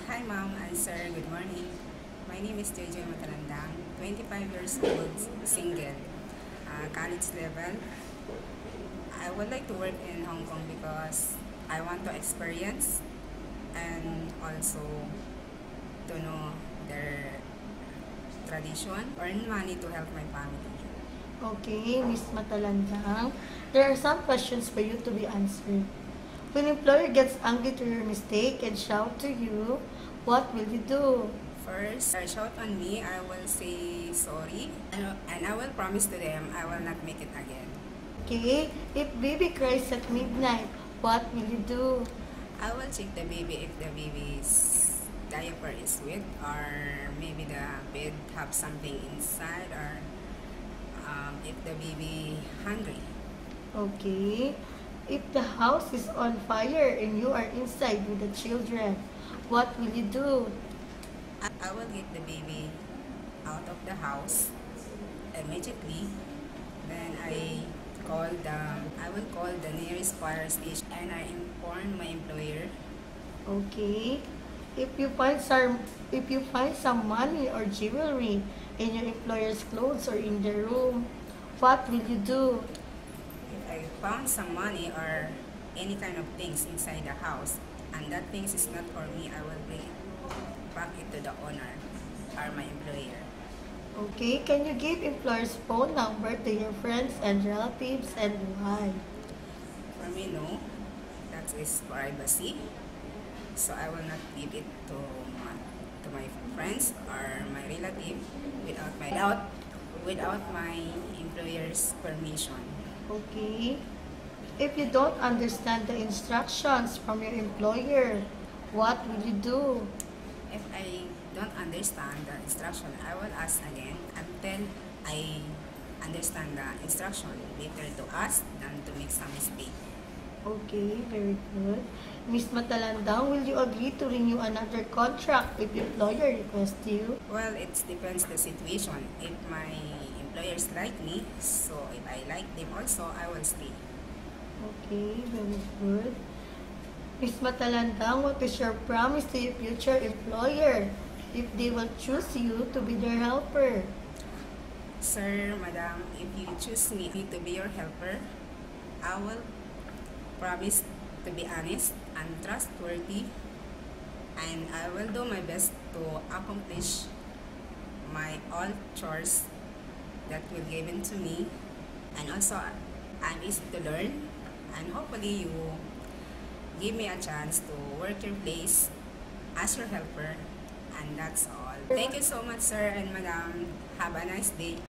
Hi ma'am and sir, good morning. My name is JJ Matalandang, 25 years old, single, college level. I would like to work in Hong Kong because I want to experience and also to know their tradition, earn money to help my family. Okay, Miss Matalandang, there are some questions for you to be answered. When employer gets angry to your mistake and shout to you, what will you do? First, shout on me, I will say sorry and I will promise to them I will not make it again. Okay, if baby cries at midnight, what will you do? I will check the baby if the baby's diaper is wet or maybe the bed have something inside or if the baby hungry. Okay, if the house is on fire and you are inside with the children, what will you do? I will get the baby out of the house immediately. Then I will call the nearest fire station and I inform my employer. Okay, if you find some money or jewelry in your employer's clothes or in their room, what will you do? If I found some money or any kind of things inside the house and that things is not for me, I will bring it back it to the owner or my employer. Okay, can you give employer's phone number to your friends and relatives and why? For me, no. That is privacy. So I will not give it to my friends or my relative without my employer's permission. Okay, if you don't understand the instructions from your employer, what will you do? If I don't understand the instruction, I will ask again until I understand the instruction. Better to ask than to make some mistake. Okay, very good. Miss Matalandang, will you agree to renew another contract if your employer requests you? Well, it depends the situation. If my employers like me, so if I like them also, I will stay. Okay, very good. Miss Matalandang, what is your promise to your future employer if they will choose you to be their helper? Sir, madam, if you choose me to be your helper, I will promise to be honest and trustworthy, and I will do my best to accomplish my all chores that will given to me, and also I'm easy to learn, and hopefully you give me a chance to work your place as your helper, and that's all. Thank you so much, sir and madam. Have a nice day.